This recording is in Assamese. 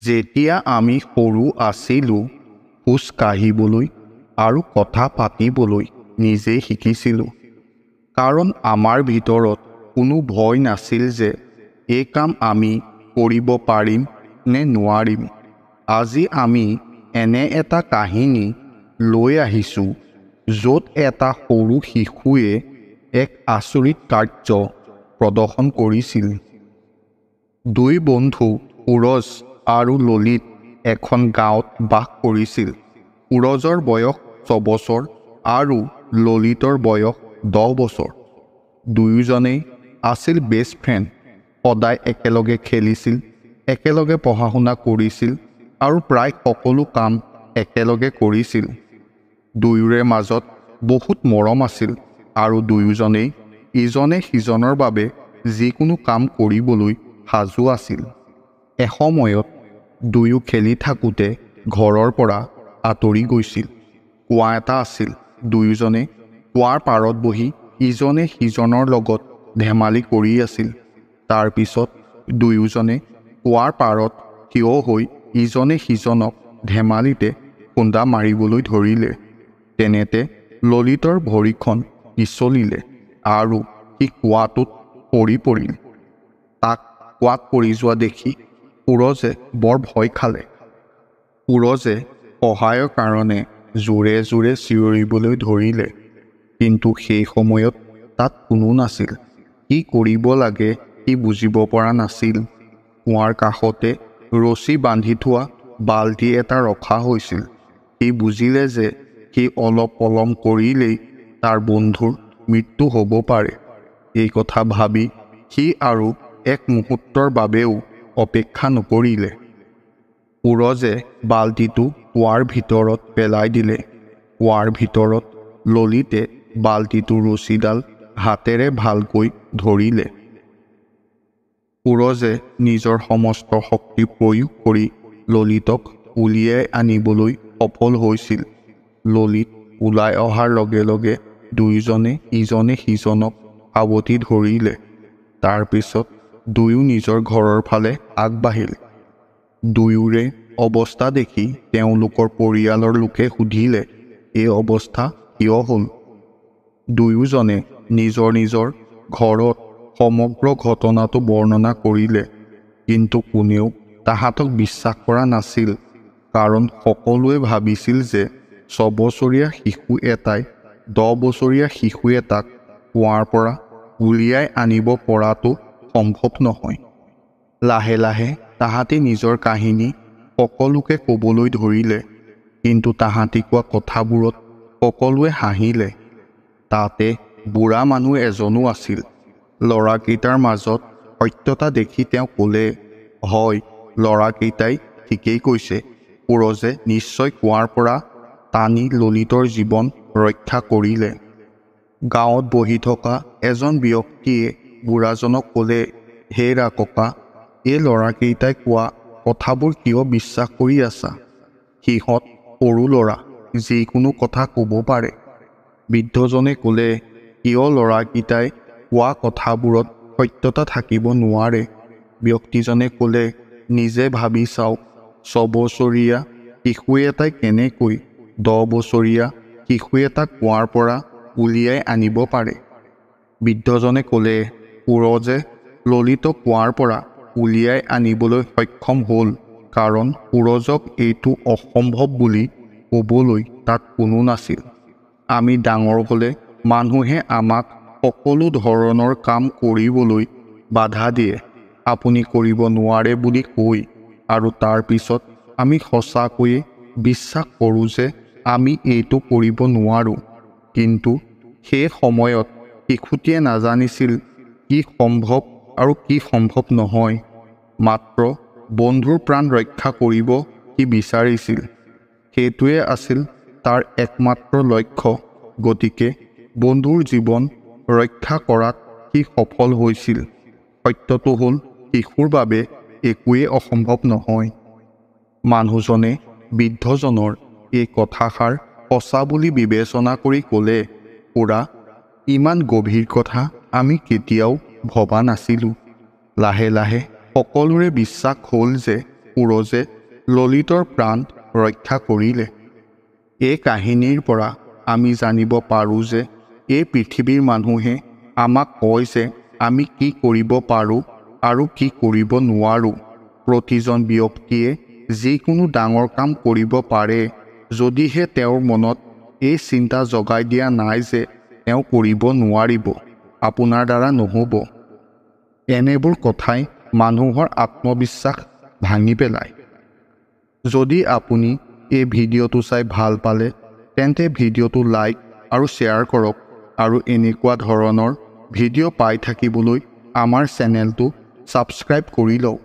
যেতিয়া আমি সৰু আছিলোঁ, খোজ কাঢ়িবলৈ আৰু কথা পাতিবলৈ নিজেই শিকিছিলোঁ। কাৰণ আমাৰ ভিতৰত কোনো ভয় নাছিল যে এই কাম আমি কৰিব পাৰিম নে নোৱাৰিম। আজি আমি এনে এটা কাহিনী লৈ আহিছোঁ য'ত এটা সৰু শিশুৱে এক আচৰিত কাৰ্য প্ৰদৰ্শন কৰিছিল। দুই বন্ধু সুৰজ আৰু ললিত এখন গাঁৱত বাস কৰিছিল। সুৰজৰ বয়স 6 বছৰ আৰু ললিতৰ বয়স 10 বছৰ। দুয়োজনেই আছিল বেষ্ট ফ্ৰেণ্ড। সদায় একেলগে খেলিছিল, একেলগে পঢ়া শুনা কৰিছিল আৰু প্ৰায় সকলো কাম একেলগে কৰিছিল। দুয়োৰে মাজত বহুত মৰম আছিল আৰু দুয়োজনেই ইজনে সিজনৰ বাবে যিকোনো কাম কৰিবলৈ সাজু আছিল। এসময়ত দুয়ো খেলি থাকোঁতে ঘৰৰ পৰা আঁতৰি গৈছিল। কুঁৱা এটা আছিল। দুয়োজনে কুঁৱাৰ পাৰত বহি ইজনে সিজনৰ লগত ধেমালি কৰি আছিল। তাৰ পিছত দুয়োজনে কুঁৱাৰ পাৰত থিয় হৈ ইজনে সিজনক ধেমালিতে খুন্দা মাৰিবলৈ ধৰিলে। তেনেতে ললিতৰ ভৰিখন পিছলিলে আৰু সি কুঁৱাটোত সৰি পৰিল। তাক কুঁৱাত পৰি যোৱা দেখি সুৰজে বৰ ভয় খালে। সুৰজে সহায়ৰ কাৰণে জোৰে জোৰে চিঞৰিবলৈ ধৰিলে, কিন্তু সেই সময়ত তাত কোনো নাছিল। কি কৰিব লাগে সি বুজিব পৰা নাছিল। কুঁৱাৰ কাষতে ৰছী বান্ধি থোৱা বাল্টি এটা ৰখা হৈছিল। সি বুজিলে যে সি অলপ পলম কৰিলেই তাৰ বন্ধুৰ মৃত্যু হ'ব পাৰে। এই কথা ভাবি সি আৰু এক মুহূৰ্তৰ বাবেও অপেক্ষা নকৰিলে। সুৰজে বাল্টিটো কুঁৱাৰ ভিতৰত পেলাই দিলে। কুঁৱাৰ ভিতৰত ললিতে বাল্টিটোৰ ৰছীডাল হাতেৰে ভালকৈ ধৰিলে। সুৰজে নিজৰ সমস্ত শক্তি প্ৰয়োগ কৰি ললিতক উলিয়াই আনিবলৈ সফল হৈছিল। ললিত ওলাই অহাৰ লগে লগে দুয়োজনে ইজনে সিজনক সাৱটি ধৰিলে। তাৰ পিছত দুয়ো নিজৰ ঘৰৰ ফালে আগবাঢ়িল। দুয়োৰে অৱস্থা দেখি তেওঁলোকৰ পৰিয়ালৰ লোকে সুধিলে, এই অৱস্থা কিয় হ'ল? দুয়োজনে নিজৰ নিজৰ ঘৰত সমগ্ৰ ঘটনাটো বৰ্ণনা কৰিলে, কিন্তু কোনেও তাহাঁতক বিশ্বাস কৰা নাছিল। কাৰণ সকলোৱে ভাবিছিল যে 6 বছৰীয়া শিশু এটাই 10 বছৰীয়া শিশু এটাক কুঁৱাৰ পৰা উলিয়াই আনিব পৰাটো সম্ভৱ নহয়। লাহে লাহে তাহাঁতি নিজৰ কাহিনী সকলোকে ক'বলৈ ধৰিলে, কিন্তু তাহাঁতি কোৱা কথাবোৰত সকলোৱে হাঁহিলে। তাতে বুঢ়া মানুহ এজনো আছিল। ল'ৰাকেইটাৰ মাজত সত্যতা দেখি তেওঁ ক'লে, হয়, ল'ৰাকেইটাই ঠিকেই কৈছে। সুৰজে নিশ্চয় কুঁৱাৰ পৰা টানি ললিতৰ জীৱন ৰক্ষা কৰিলে। গাঁৱত বহি থকা এজন ব্যক্তিয়ে বুঢ়াজনক ক'লে, হেৰা ককা, এই ল'ৰাকেইটাই কোৱা কথাবোৰ কিয় বিশ্বাস কৰি আছা? সিহঁত সৰু ল'ৰা, যিকোনো কথা ক'ব পাৰে। বৃদ্ধজনে ক'লে, কিয় ল'ৰাকেইটাই কোৱা কথাবোৰত সত্যতা থাকিব নোৱাৰে? ব্যক্তিজনে ক'লে, নিজে ভাবি চাওক, 6 বছৰীয়া শিশু এটাই কেনেকৈ 10 বছৰীয়া শিশু এটাক কুঁৱাৰ পৰা উলিয়াই আনিব পাৰে? বৃদ্ধজনে ক'লে, সুৰজে ললিতক কুঁৱাৰ পৰা উলিয়াই আনিবলৈ সক্ষম হ'ল কাৰণ সুৰজক এইটো অসম্ভৱ বুলি ক'বলৈ তাত কোনো নাছিল। আমি ডাঙৰ হ'লে মানুহে আমাক সকলো ধৰণৰ কাম কৰিবলৈ বাধা দিয়ে, আপুনি কৰিব নোৱাৰে বুলি কৈ, আৰু তাৰ পিছত আমি সঁচাকৈয়ে বিশ্বাস কৰোঁ যে আমি এইটো কৰিব নোৱাৰোঁ। কিন্তু সেই সময়ত শিশুটিয়ে নাজানিছিল কি সম্ভৱ আৰু কি সম্ভৱ নহয়। মাত্ৰ বন্ধুৰ প্ৰাণ ৰক্ষা কৰিব সি বিচাৰিছিল। সেইটোৱে আছিল তাৰ একমাত্ৰ লক্ষ্য। গতিকে বন্ধুৰ জীৱন ৰক্ষা কৰাত সি সফল হৈছিল। সত্যটো হ'ল, শিশুৰ বাবে একোৱেই অসম্ভৱ নহয়। মানুহজনে বৃদ্ধজনৰ এই কথাষাৰ সঁচা বুলি বিবেচনা কৰি ক'লে, খুৰা, ইমান গভীৰ কথা আমি কেতিয়াও ভবা নাছিলোঁ। লাহে লাহে সকলোৰে বিশ্বাস হ'ল যে সুৰজে ললিতৰ প্ৰাণ ৰক্ষা কৰিলে। এই কাহিনীৰ পৰা আমি জানিব পাৰোঁ যে এই পৃথিৱীৰ মানুহে আমাক কয় যে আমি কি কৰিব পাৰোঁ আৰু কি কৰিব নোৱাৰোঁ। প্ৰতিজন ব্যক্তিয়ে যিকোনো ডাঙৰ কাম কৰিব পাৰে, যদিহে তেওঁৰ মনত এই চিন্তা জগাই দিয়া নাই যে তেওঁ কৰিব নোৱাৰিব, আপোনাৰ দ্বাৰা নহ'ব। এনেবোৰ কথাই মানুহৰ আত্মবিশ্বাস ভাঙি পেলায়। যদি আপুনি এই ভিডিঅ'টো চাই ভাল পালে তেন্তে ভিডিঅ'টো লাইক আৰু শ্বেয়াৰ কৰক আৰু এনেকুৱা ধৰণৰ ভিডিঅ' পাই থাকিবলৈ আমাৰ চেনেলটো ছাবস্ক্ৰাইব কৰি লওক।